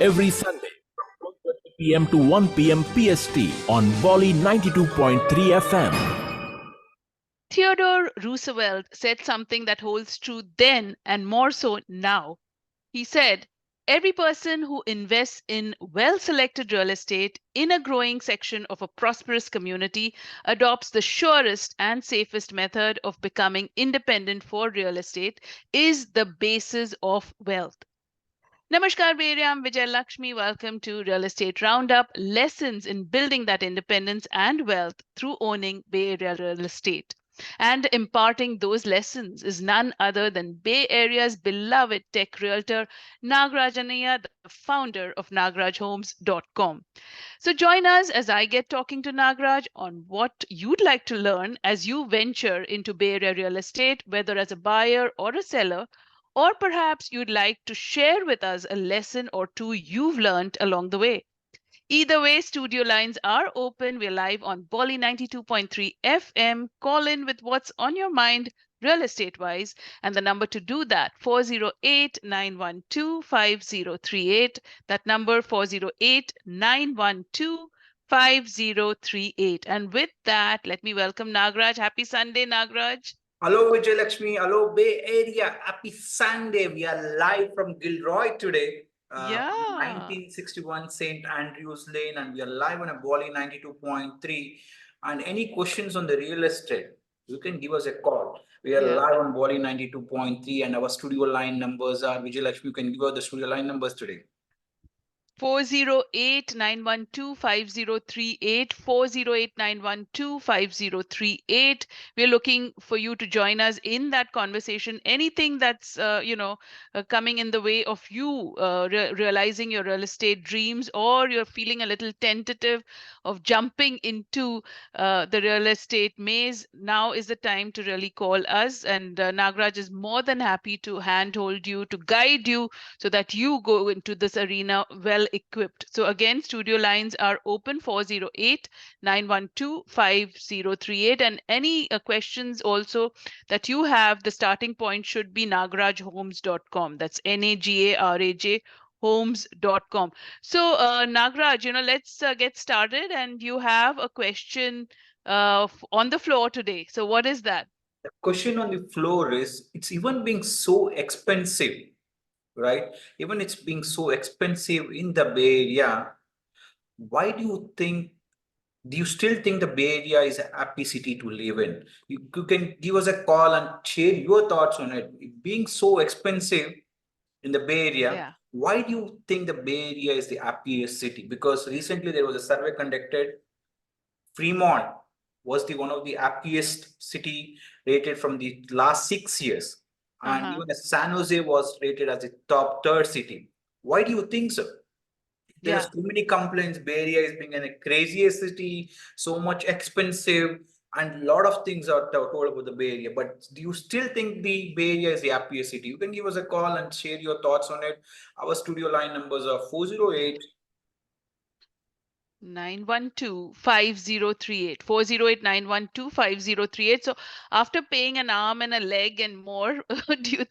every Sunday from 12:30 p.m. to 1 p.m. PST on Bolly 92.3 FM. Theodore Roosevelt said something that holds true then and more so now. He said, every person who invests in well selected real estate in a growing section of a prosperous community adopts the surest and safest method of becoming independent for real estate is the basis of wealth. Namaskar, Bay Area. I'm Vijay Lakshmi. Welcome to Real Estate Roundup Lessons in Building That Independence and Wealth through Owning Bay Area Real Estate. And imparting those lessons is none other than Bay Area's beloved tech realtor, Nagarajaniya, the founder of nagarajhomes.com. So join us as I get talking to Nagraj on what you'd like to learn as you venture into Bay Area real estate, whether as a buyer or a seller, or perhaps you'd like to share with us a lesson or two you've learned along the way. Either way, studio lines are open. We're live on Bolly 92.3 FM. Call in with what's on your mind real estate wise. And the number to do that, 408-912-5038. That number, 408-912-5038. And with that, let me welcome Nagraj. Happy Sunday, Nagraj. Hello, Vijay Lakshmi. Hello, Bay Area. Happy Sunday. We are live from Gilroy today. Yeah. 1961 St. Andrews Lane, and we are live on a Bolly 92.3. And any questions on the real estate, you can give us a call. We are live on Bolly 92.3, and our studio line numbers are Vijay Lakshmi. You can give us the studio line numbers today. 408-912-5038, 408-912-5038. We're looking for you to join us in that conversation. Anything that's coming in the way of you realizing your real estate dreams, or you're feeling a little tentative of jumping into the real estate maze, now is the time to really call us. And Nagraj is more than happy to handhold you, to guide you, so that you go into this arena well equipped. So again, studio lines are open, 408-912-5038. And any questions also that you have, the starting point should be nagarajhomes.com. That's Nagaraj homes.com. So Nagraj, let's get started. And you have a question on the floor today. So what is that? The question on the floor is, it's even being so expensive, right? Even it's being so expensive in the Bay Area. Why do you still think the Bay Area is a happy city to live in? You can give us a call and share your thoughts on it. Being so expensive in the Bay Area, why do you think the Bay Area is the happiest city? Because recently there was a survey conducted. Fremont was the one of the happiest city rated from the last 6 years. And even San Jose was rated as the top third city. Why do you think so? There are so many complaints. Bay Area is being a craziest city, so much expensive, and a lot of things are told about the Bay Area. But do you still think the Bay Area is the happiest city? You can give us a call and share your thoughts on it. Our studio line numbers are 408 912-5038, 408-912-5038. So after paying an arm and a leg and more, do you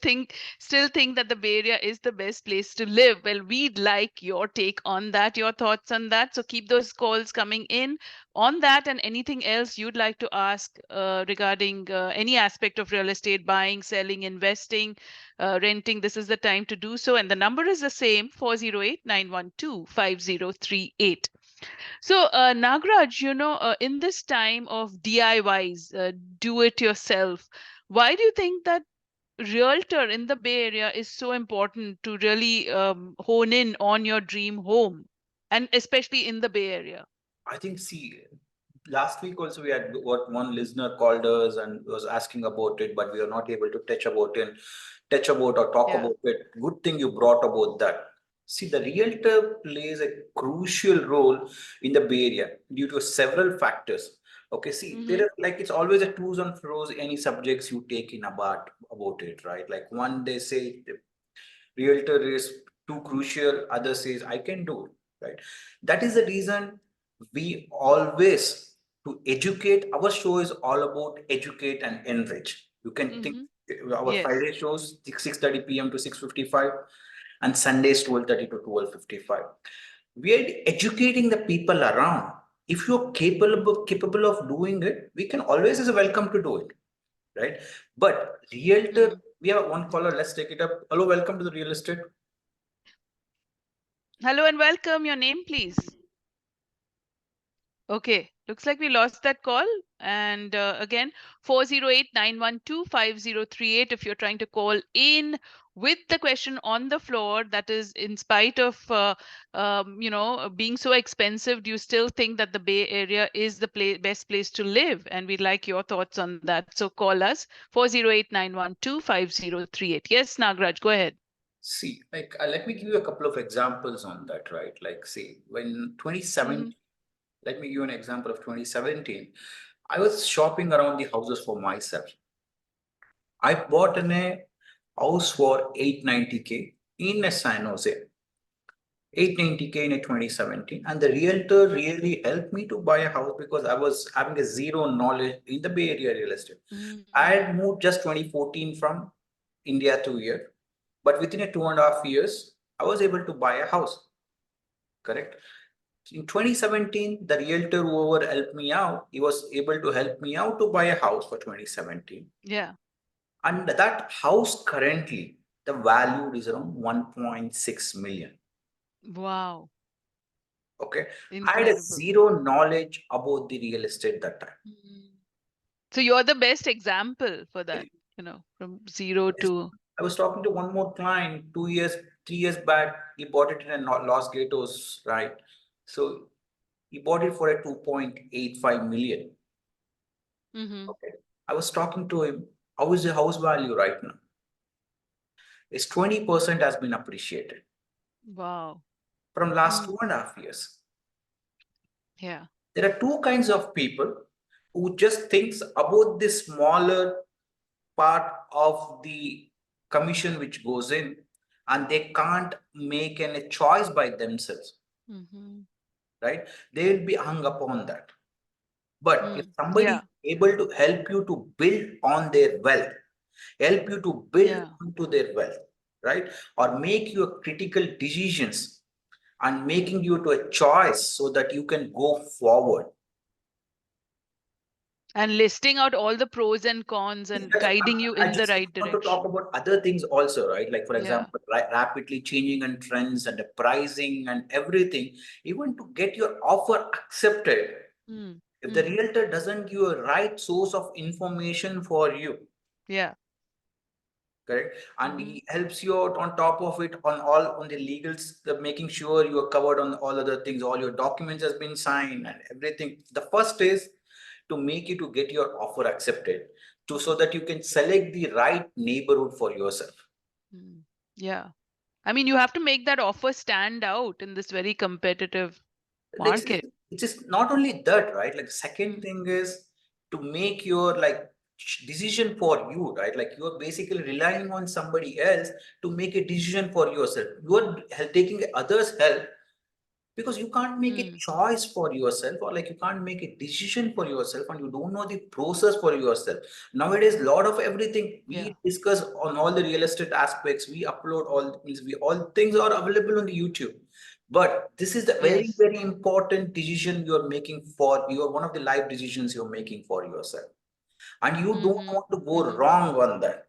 still think that the Bay Area is the best place to live? Well, we'd like your take on that, your thoughts on that. So keep those calls coming in on that, and anything else you'd like to ask regarding any aspect of real estate, buying, selling, investing, renting. This is the time to do so. And the number is the same, 408-912-5038. So, Nagraj, in this time of DIYs, do it yourself, why do you think that realtor in the Bay Area is so important to really hone in on your dream home, and especially in the Bay Area? I think, see, last week also we had one listener called us and was asking about it, but we are not able to touch about or talk about it. Good thing you brought about that. See, the realtor plays a crucial role in the Bay Area due to several factors. Okay, see, there are like it's always a twos and fro's any subjects you take in about it, right? Like one they say the realtor is too crucial, other says I can do it, right? That is the reason we always to educate. Our show is all about educate and enrich. You can think our Friday shows 6:30 p.m. to 6:55. and Sundays 12:30 to 12:55. We are educating the people around. If you're capable of doing it, we can always is welcome to do it, right? But realtor, Mm. we have one caller. Let's take it up. Hello, welcome to the real estate. Hello and welcome. Your name, please. Okay, looks like we lost that call. And again, 408-912-5038 if you're trying to call in with the question on the floor, that is, in spite of being so expensive, do you still think that the Bay Area is the best place to live? And we'd like your thoughts on that. So call us 408-912-5038. Yes, Nagraj, go ahead. See, like, let me give you a couple of examples on that, right? Like, see, when 2017, Mm-hmm. let me give you an example of 2017. I was shopping around the houses for myself. I bought a house for 890K in a San Jose. 890K in 2017, and the realtor really helped me to buy a house because I was having a zero knowledge in the Bay Area real estate. I Mm-hmm. had moved just 2014 from India to here, but within a 2.5 years, I was able to buy a house. Correct. In 2017, the realtor whoever helped me out, he was able to help me out to buy a house for 2017. Yeah. And that house currently, the value is around 1.6 million. Wow. Okay. I had a Incredible. zero knowledge about the real estate that time. Mm. So you're the best example for that, from zero Yes. to. I was talking to one more client 2 years, 3 years back. He bought it in a Los Gatos, right? So he bought it for a 2.85 million. Mm-hmm. Okay. I was talking to him. How is the house value right now? It's 20% has been appreciated Wow. from last Mm. 2.5 years. Yeah. There are two kinds of people who just thinks about the smaller part of the commission which goes in, and they can't make any choice by themselves, Mm-hmm. right? They will be hung upon that. But if Mm. somebody is Yeah. able to help you to build on their wealth, help you to build Yeah. onto their wealth, right? Or make your critical decisions and making you to a choice so that you can go forward. And listing out all the pros and cons and guiding you I in the just right want to talk direction. about other things also, right? Like, for Yeah. example, rapidly changing and trends and the pricing and everything. Even to get your offer accepted, Mm. if the Mm. realtor doesn't give a right source of information for you, Yeah. correct, and Mm-hmm. he helps you out on top of it on all on the legals, the making sure you are covered on all other things, all your documents has been signed and everything. The first is to make you to get your offer accepted, to so that you can select the right neighborhood for yourself. Mm. Yeah. I mean, you have to make that offer stand out in this very competitive Like, market. it's just not only that, right? Like, second Mm. thing is to make your like decision for you, right? Like, you're basically relying on somebody else to make a decision for yourself. You're taking others' help because you can't make a Mm. choice for yourself, or like you can't make a decision for yourself, and you don't know the process for yourself. Nowadays, lot of everything Yeah. we discuss on all the real estate aspects, we upload all, means we all things are available on the YouTube. But this is the very Yes. very important decision you're making for your, one of the life decisions you're making for yourself, and you don't Mm-hmm. want to go Mm-hmm. wrong on that.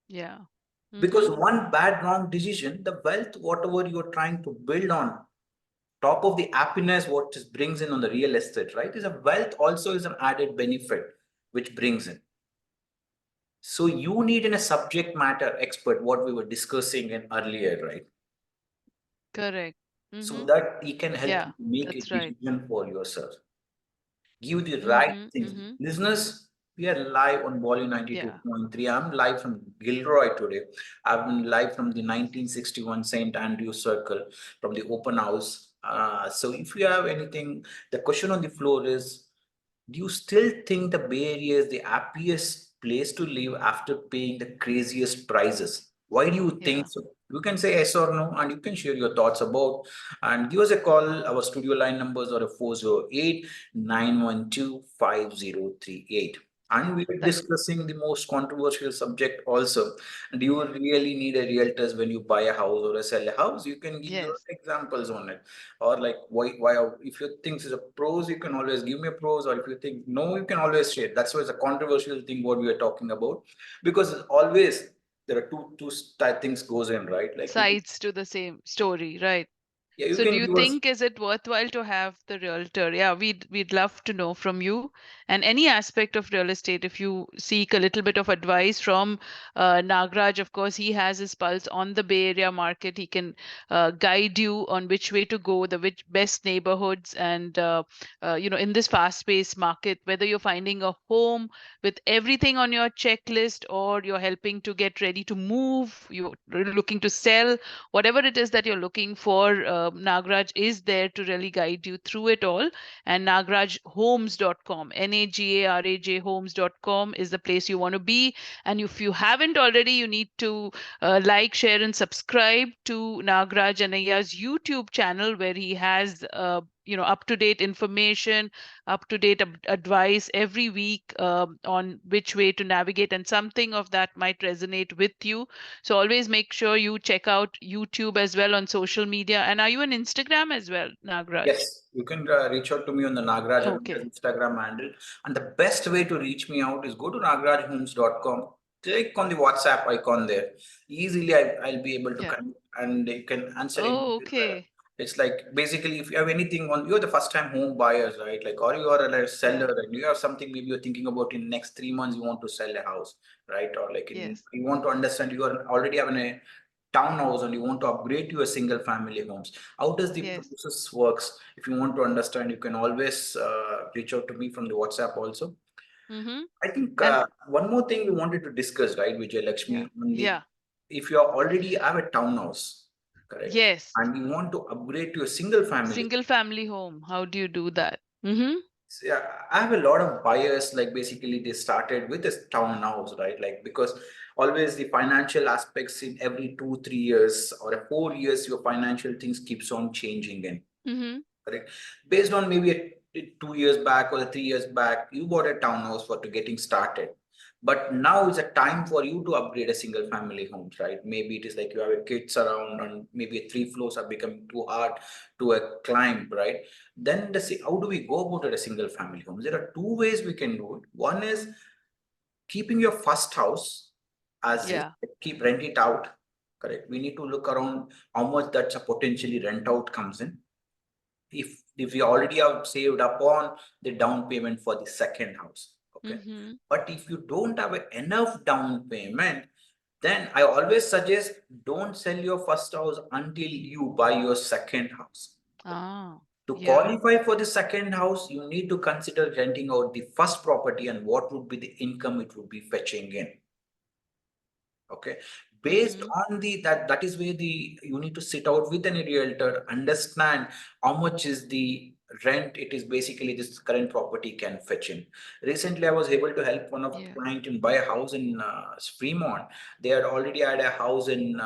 Yeah. Because Mm-hmm. one bad wrong decision, the wealth whatever you're trying to build on top of the happiness what it brings in on the real estate, right, is a wealth also is an added benefit which brings in. So you need in a subject matter expert, what we were discussing in earlier, right? Correct. So Mm-hmm. that he can help Yeah. you make a That's right. decision for yourself, give the right Mm-hmm. things. Mm-hmm. Listeners, we are live on Volume Yeah. 92.3. I'm live from Gilroy today. I've been live from the 1961 St. Andrews Circle from the open house. So if you have anything, the question on the floor is, do you still think the Bay Area is the happiest place to live after paying the craziest prices? Why do you think Yeah. so? You can say yes or no, and you can share your thoughts about, and give us a call. Our studio line numbers are 408-912-5038. And we were That discussing the most controversial subject also. Do you really need a realtors when you buy a house or a sell a house? You can give your yes. examples on it. Or like if you think it's a pros, you can always give me a pros, or if you think no, you can always share. That's why it's a controversial thing what we are talking about. Because always there are two things goes in, right? Like Sides to the same story, right? yeah, you So do can you give us. think is it worthwhile to have the realtor? Yeah, we'd love to know from you and any aspect of real estate. If you seek a little bit of advice from Nagraj, of course, he has his pulse on the Bay Area market. He can guide you on which way to go, the which best neighborhoods, and in this fast-paced market, whether you're finding a home with everything on your checklist or you're helping to get ready to move, you're looking to sell, whatever it is that you're looking for, Nagraj is there to really guide you through it all. And nagrajhomes.com, Nagaraj homes.com is the place you want to be. And if you haven't already, you need to like, share, and subscribe to Nagraj Anayya's YouTube channel, where he has up to date information, up to date advice every week on which way to navigate, and something of that might resonate with you. So always make sure you check out YouTube as well on social media. And are you on Instagram as well, Nagraj? Yes, you can reach out to me on the Nagraj Okay. Instagram handle. And the best way to reach me out is go to nagrajhomes.com, click on the WhatsApp icon there. Easily, I'll be able to Yeah. connect and you can answer any. Oh, okay. It's like basically if you have anything on, you're the first time home buyers, right? Like, or you are a like, Yeah. seller and you have something maybe you're thinking about in next 3 months, you want to sell a house, right? Or like Yes. you want to understand you are already having a townhouse and you want to upgrade to a single family homes. How does the Yes. process works? If you want to understand, you can always reach out to me from the WhatsApp also. Mm-hmm. I think And one more thing we wanted to discuss, right, Vijay yeah. Lakshmi, on the Yeah. if you are already have a townhouse, correct, Yes. and you want to upgrade to a single family. Single family home. How do you do that? Mm-hmm. So, yeah, I have a lot of buyers, like basically they started with this townhouse, right? Like because always the financial aspects in every 2 3 years or 4 years, your financial things keeps on changing in. Mm-hmm. Correct. Based on maybe 2 years back or 3 years back, you bought a townhouse for to getting started. But now is a time for you to upgrade a single family homes, right? Maybe it is like you have a kids around and maybe 3 floors are becoming too hard to climb, right? Then how do we go about it a single family homes? There are two ways we can do it. One is keeping your first house as is, Yeah. keep rent it out. Correct. We need to look around how much that's a potentially rent out comes in. If you already have saved up on the down payment for the second house, okay. Mm-hmm. But if you don't have enough down payment, then I always suggest don't sell your first house until you buy your second house. Ah. To Yeah. qualify for the second house, you need to consider renting out the first property and what would be the income it would be fetching in. Okay, based Mm-hmm. on the that is where the you need to sit out with any realtor, understand how much is the rent it is basically this current property can fetch in. Recently I was able to help one of the Yeah. client in buy a house in Fremont. They had already had a house in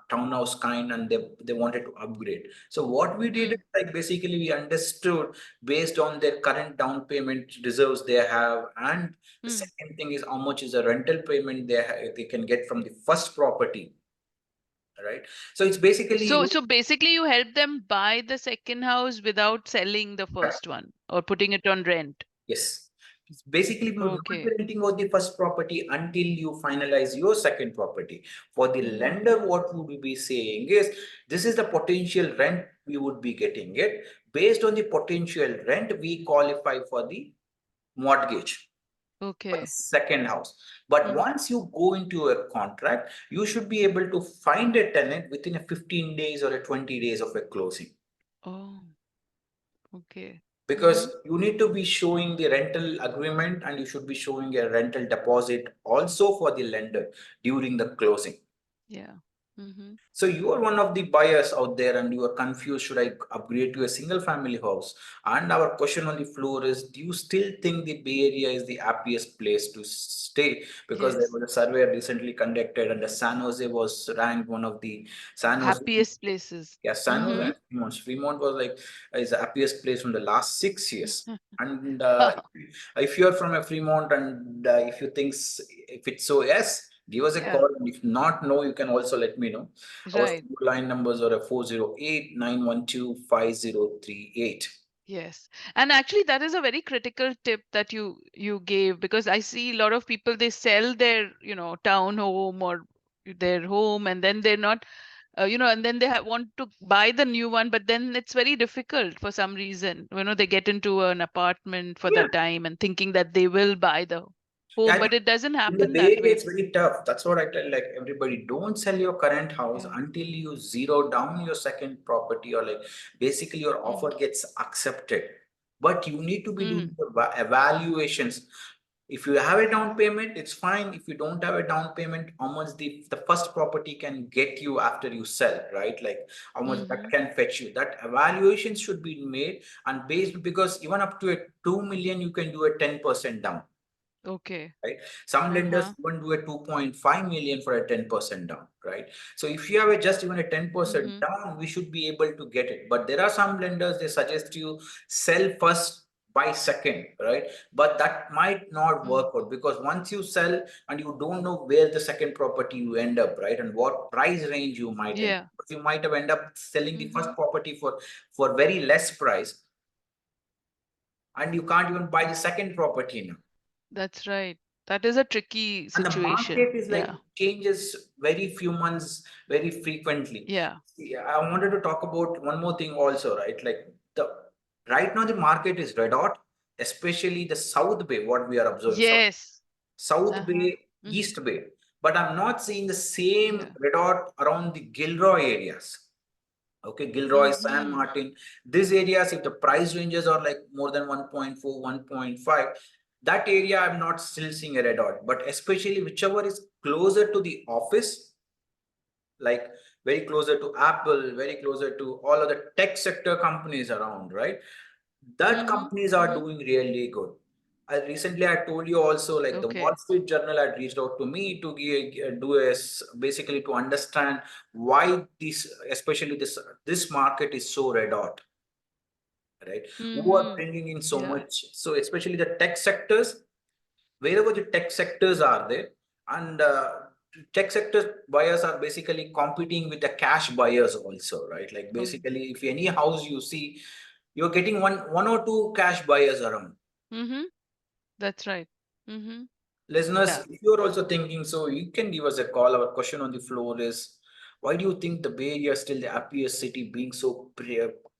townhouse kind and they wanted to upgrade. So what we did is Mm. like basically we understood based on their current down payment reserves they have, and the Mm. second thing is how much is a rental payment they can get from the first property, right? So it's basically So basically you help them buy the second house without selling the first one or putting it on rent. yes. It's basically, we will not be Okay. renting out the first property until you finalize your second property. For the Mm-hmm. lender, what would we be saying is this is the potential rent we would be getting it. Based on the potential rent, we qualify for the mortgage for the Okay. second house. But Mm. once you go into a contract, you should be able to find a tenant within a 15 days or a 20 days of a closing. Oh, okay. Because Mm-hmm. you need to be showing the rental agreement and you should be showing a rental deposit also for the lender during the closing. Yeah. Mm-hmm. So you are one of the buyers out there and you are confused, should I upgrade to a single family house? And our question on the floor is, do you still think the Bay Area is the happiest place to stay? Because there Yes. was a survey recently conducted and the San Jose was ranked one of the San Jose. Happiest places. Yeah, San Jose Mm-hmm. and Fremont. Fremont was like is the happiest place from the last 6 years. And if you are from a Fremont and if you think if it's so, yes, give us a Yeah. call. And if not, no, you can also let me know. Our Right. studio line numbers are a 408-912-5038. Yes. And actually that is a very critical tip that you gave, because I see a lot of people, they sell their, town home or their home, and then they're not, and then they want to buy the new one, but then it's very difficult for some reason. They get into an apartment for the Yeah. time and thinking that they will buy the Yeah, home, I but think it doesn't in the happen Bay that Area, way. it's very tough. That's what I tell like everybody. Don't sell your current house Yeah. until you zero down your second property or like basically your offer Mm. gets accepted. But you need to be doing Mm. the evaluations. If you have a down payment, it's fine. If you don't have a down payment, how much the first property can get you after you sell, right? Like how much that Mm-hmm. can fetch you. That evaluation should be made and based because even up to a 2 million, you can do a 10% down, Okay. right? Some lenders Uh-huh. even do a 2.5 million for a 10% down, right? So if you have a just even a 10% Mm-hmm. down, we should be able to get it. But there are some lenders, they suggest you sell first, buy second, right? But that might not Mm. work out because once you sell and you don't know where the second property you end up, right? And what price range you might end. Yeah. You might have end up selling the first Mm-hmm. property for very less price, and you can't even buy the second property now. That's right. That is a tricky And the situation. market is like Yeah. changes very few months very frequently. Yeah. Yeah, I wanted to talk about one more thing also, right? Like the right now the market is red hot, especially the South Bay, what we are observing. Yes. South Uh-huh. Bay, Mm-hmm. East Bay. But I'm not seeing the same Yeah. red hot around the Gilroy areas. Okay, Gilroy, San Mm-hmm. Martin, these areas, if the price ranges are like more than 1.4, 1.5, that area I'm not still seeing a red dot. But especially whichever is closer to the office, like very closer to Apple, very closer to all of the tech sector companies around, right? That Mm-hmm. companies are Mm-hmm. doing really good. I told you also like the Wall Okay. Street Journal had reached out to me to do a basically to understand why this, especially this market is so red hot, right? Who are Mm-hmm. bringing in so Yeah. much? So especially the tech sectors, wherever the tech sectors are there, and tech sector buyers are basically competing with the cash buyers also, right? Like Um, basically, if any house you see, you're getting one or two cash buyers around. mm-hmm. That's right. Mm-hmm. Listeners, Yeah. if you're also thinking, so you can give us a call. Our question on the floor is, why do you think the Bay Area is still the happiest city being so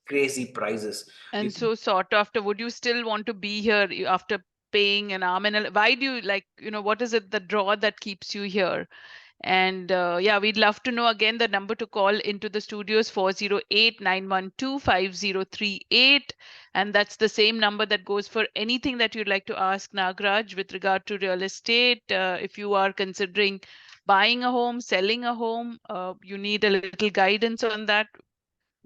crazy prices? And so sought after, would you still want to be here after paying an arm and a, why do you like, what is it, the draw that keeps you here? And yeah, we'd love to know. Again, the number to call into the studios 408-912-5038. And that's the same number that goes for anything that you'd like to ask Nagraj with regard to real estate. If you are considering buying a home, selling a home, you need a little guidance on that.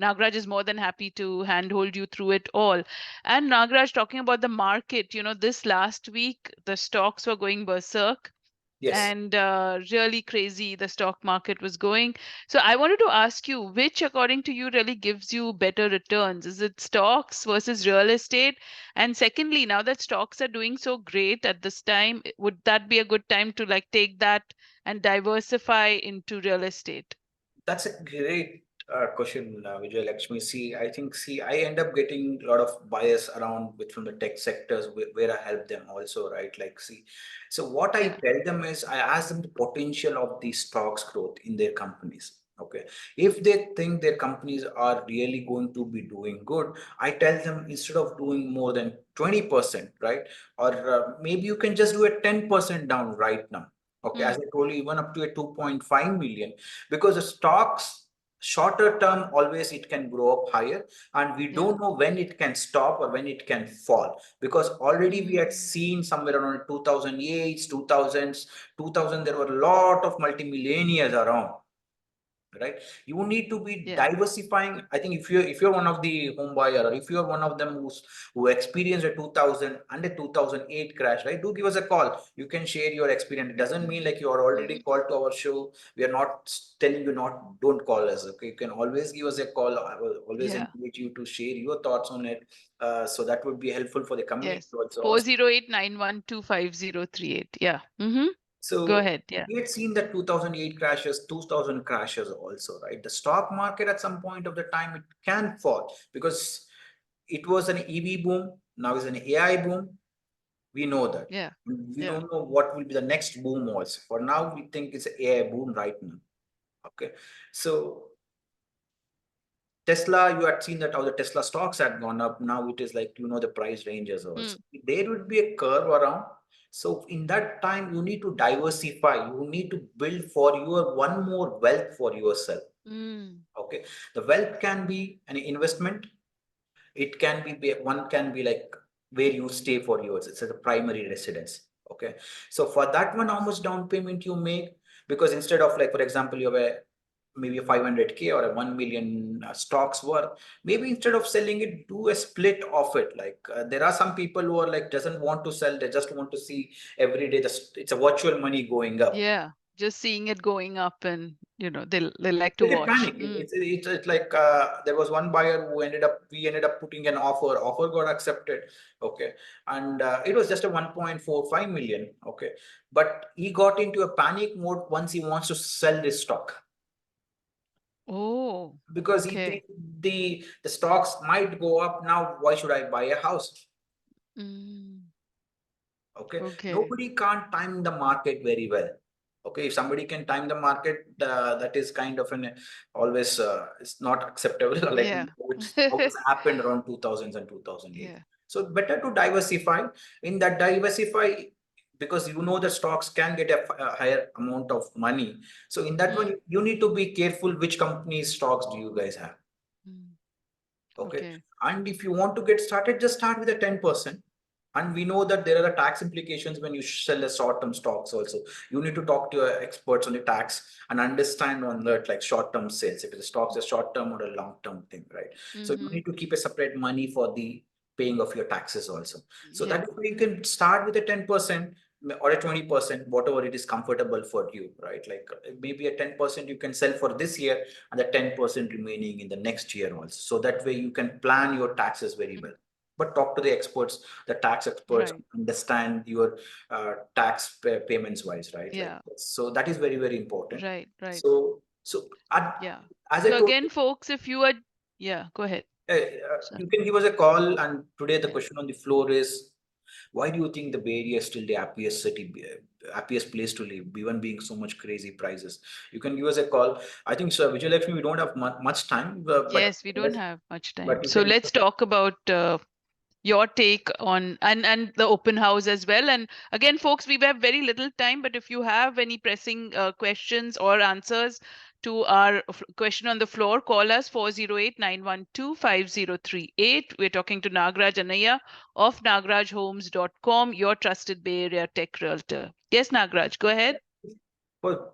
Nagraj is more than happy to handhold you through it all. And Nagraj, talking about the market, this last week, the stocks were going berserk Yes. and really crazy the stock market was going. So I wanted to ask you, which according to you really gives you better returns? Is it stocks versus real estate? And secondly, now that stocks are doing so great at this time, would that be a good time to like take that and diversify into real estate? That's a great question, Vijay Lakshmi. I end up getting a lot of bias around with from the tech sectors where I help them also, right? So what I Yeah. tell them is I ask them the potential of the stocks growth in their companies. Okay, if they think their companies are really going to be doing good, I tell them instead of doing more than 20%, right? Or maybe you can just do a 10% down right now. Okay, as Hmm. I told you, even up to a 2.5 million, because the stocks shorter term always it can grow up higher, and we Yeah. don't know when it can stop or when it can fall, because already we had Mm. seen somewhere around 2008 2000s 2000 there were a lot of multimillionaires around, right? You need to be Yeah. diversifying. I think if you're one of the home buyer, or if you're one of them who experienced a 2000 and a 2008 crash, right, do give us a call. You can share your experience. It doesn't mean like you are already called to our show. We are not telling you not, don't call us. Okay, you can always give us a call. I will always Yeah. encourage you to share your thoughts on it. So that would be helpful for the community Yes. also. 408-912-5038. Yeah. Go So ahead. Yeah. we had seen that 2008 crashes, 2000 crashes also, right? The stock market at some point of the time, it can fall because it was an EV boom. Now is an AI boom. We know that. Yeah. We Yeah. don't know what will be the next boom also. For now, we think it's an AI boom right now. Okay. So Tesla, you had seen that how the Tesla stocks had gone up. Now it is like, the price ranges also. There would be a curve around. So in that time, you need to diversify. You need to build for your one more wealth for yourself. Okay. The wealth can be an investment. It can be, one can be like where you stay for yours. It's a primary residence. Okay. So for that one, how much down payment you make? Because instead of like, for example, you have maybe a 500K or a 1 million stocks worth, maybe instead of selling it, do a split of it. Like there are some people who are like, doesn't want to sell. They just want to see every day. It's a virtual money going up. Yeah. Just seeing it going up, and they like to It's a watch. panic. It's like there was one buyer who we ended up putting an offer got accepted. Okay. And it was just a 1.45 million. Okay. But he got into a panic mode once he wants to sell this stock, Oh, because he okay. thinks the stocks might go up. Now, why should I buy a house? Okay. Okay. Nobody can't time the market very well. Okay. If somebody can time the market, that is kind of an always it's not acceptable. Like Yeah. how it's happened around 2000s and 2008. Yeah. So better to diversify. In that diversify, because the stocks can get a higher amount of money. So in that one, you need to be careful which company's stocks do you guys have. Okay. Okay. And if you want to get started, just start with a 10%. And we know that there are the tax implications when you sell a short-term stocks also. You need to talk to your experts on the tax and understand on that, like short-term sales, if the stocks are short-term or a long-term thing, right? So you need to keep a separate money for the paying of your taxes also. So that Yeah. is where you can start with a 10% or a 20%, whatever it is comfortable for you, right? Like maybe a 10% you can sell for this year and the 10% remaining in the next year also. So that way you can plan your taxes very well. But talk to the experts, the tax experts, Right. understand your tax payments wise, right? Like Yeah. so that is very, very important. Right. Right. So Yeah. as I So told again, you, folks, if you are, yeah, go ahead. So, you can give us a call. And today the yeah. question on the floor is, why do you think the Bay Area is still the happiest city, happiest place to live, even being so much crazy prices? You can give us a call. I think, so Vijayalakshmi, we don't have much time, Yes, we don't have much time. but you So can. let's talk about your take on and the open house as well. And again, folks, we have very little time, but if you have any pressing questions or answers to our question on the floor, call us 408-912-5038. We're talking to Nagraj Anaya of nagrajhomes.com, your trusted Bay Area tech realtor. Yes, Nagraj, go ahead. Well,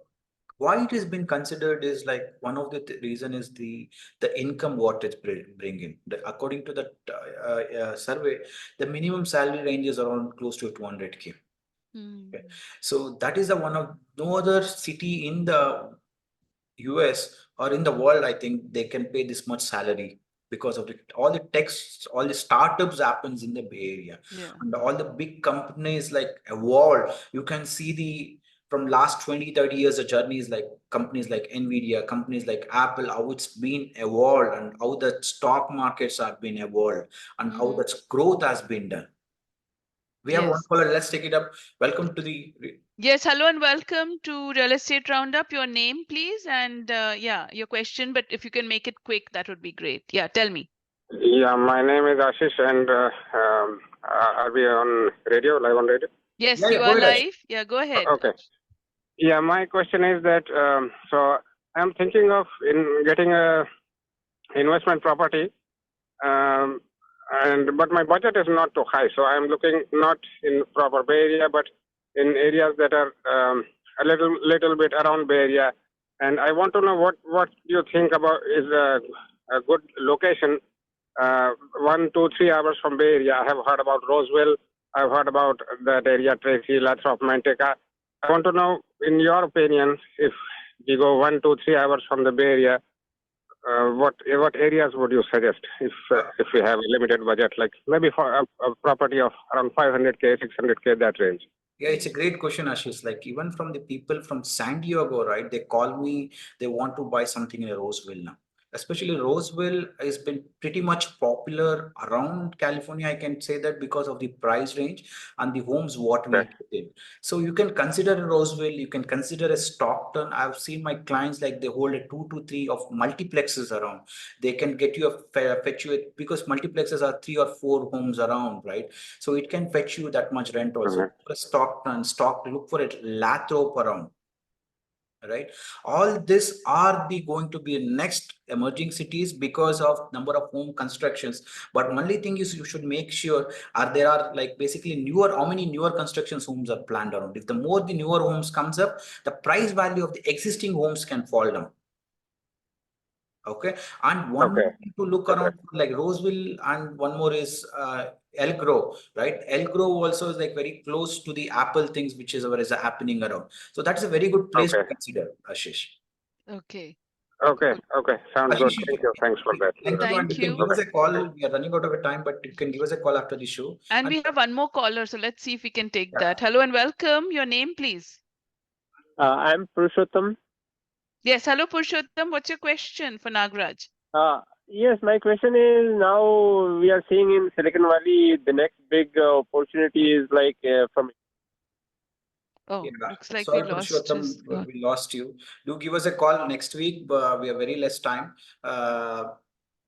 why it has been considered is like one of the reason is the income what it's bringing. According to the survey, the minimum salary range is around close to 200K. Okay. So that is the one of no other city in the US or in the world, I think they can pay this much salary because of all the techs, all the startups happens in the Bay Area, Yeah. and all the big companies like evolved. You can see from last 20-30 years, the journeys like companies like Nvidia, companies like Apple, how it's been evolved and how the stock markets have been evolved and how that growth has been done. We have one Yes. caller. Let's take it up. Welcome to the. Yes, hello and welcome to Real Estate Roundup. Your name, please, and yeah, your question. But if you can make it quick, that would be great. Yeah, tell me. Yeah, my name is Ashish, and are we on radio, live on radio? Yes, Yeah, you yeah, go are ahead, Ash. live. Yeah, go ahead. Okay. Yeah, my question is that so I'm thinking of getting a investment property, but my budget is not too high, so I'm looking not in proper Bay Area, but in areas that are a little bit around Bay Area, And I want to know what you think about is a good location. 1, 2, 3 hours from Bay Area. I have heard about Roseville. I've heard about that area, Tracy, Lathrop, Manteca. I want to know, in your opinion, if we go 1, 2, 3 hours from the Bay Area, what areas would you suggest if we have a limited budget, like maybe for a property of around 500K, 600K, that range? Yeah, it's a great question, Ashish. Like even from the people from San Diego, right? They call me, they want to buy something in Roseville now. Especially Roseville has been pretty much popular around California. I can say that because of the price range and the homes what we Okay. did. So you can consider Roseville, you can consider a Stockton. I've seen my clients like they hold a 2 to 3 of multiplexes around. They can get you fetch you because multiplexes are 3 or 4 homes around, right? So it can fetch you that much rent also. Stockton, look for it, Lathrop around. Right, all this are the going to be next emerging cities because of number of home constructions. But only thing is you should make sure there are like basically newer, how many newer constructions homes are planned around. If the more the newer homes comes up, the price value of the existing homes can fall down. Okay, and one more thing to look around like Roseville, and one more is Elk Grove, right? Elk Grove also is like very close to the Apple things, which is what is happening around. So that's a very good place to consider, Ashish. Okay. Okay. Sounds good. Ashish, Thank you. Thanks for that. thank you, and you Thank can you. give us a call. We are running out of time, but you can give us a call after the show. And we have one more caller, so let's see if we can take Yeah. that. Hello and welcome. Your name, please. I'm Purushottam. Yes, hello Purushottam. What's your question for Nagraj? Yes, my question is, now we are seeing in Silicon Valley the next big opportunity is like from. Oh, Yeah, looks like sorry, we lost his Purushottam, we lost you. Do give us a call next week, but we have very less time.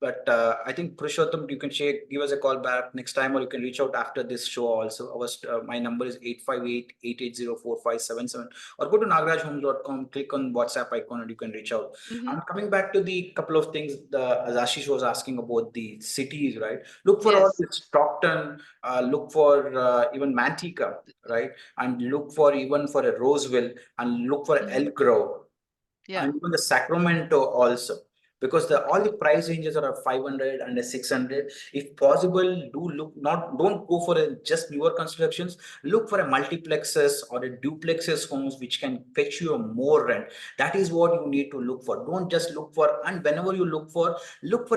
But I think Purushottam, you can give us a call back next time, or you can reach out after this show also. My number is 858-880-4577, or go to nagrajhomes.com, click on WhatsApp icon, and you can reach out. Mhm. And coming back to the couple of things, as Ashish was asking about the cities, right? Look for all Yes. this Stockton, look for even Manteca, right? And look for even for a Roseville, and look for Elk Grove, Yeah. and even the Sacramento also, because all the price ranges are 500 and a 600. If possible, don't go for just newer constructions. Look for a multiplexes or a duplexes homes which can fetch you a more rent. That is what you need to look for. Don't just look for, and whenever you look for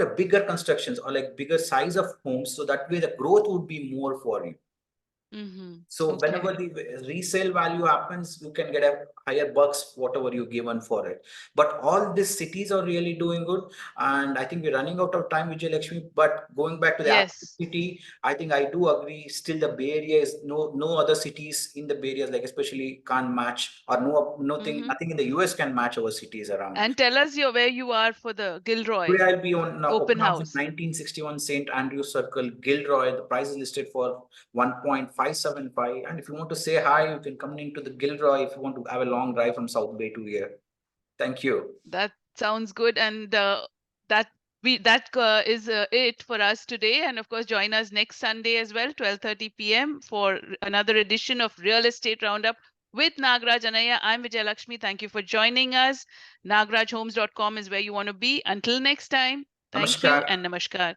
a bigger constructions or like bigger size of homes, so that way the growth would be more for you. So whenever the resale value happens, you can get a higher bucks, whatever you given for it. But all these cities are really doing good. And I think we're running out of time, Vijay Lakshmi. But going back to the actual city, I think I do agree. Still, the Bay Area is no other cities in the Bay Area, like especially can't match, or nothing in the US can match our cities around. And tell us where you are for the Gilroy Today I'll be on open house in house. 1961 St. Andrews Circle, Gilroy. The price is listed for 1.575. And if you want to say hi, you can come into the Gilroy if you want to have a long drive from South Bay to here. Thank you. That sounds good, and that is it for us today. And of course, join us next Sunday as well, 12:30 p.m. for another edition of Real Estate Roundup with Nagraj Anaya. I'm Vijay Lakshmi. Thank you for joining us. nagrajhomes.com is where you want to be. Until next time, thank you Namaskar. and namaskar.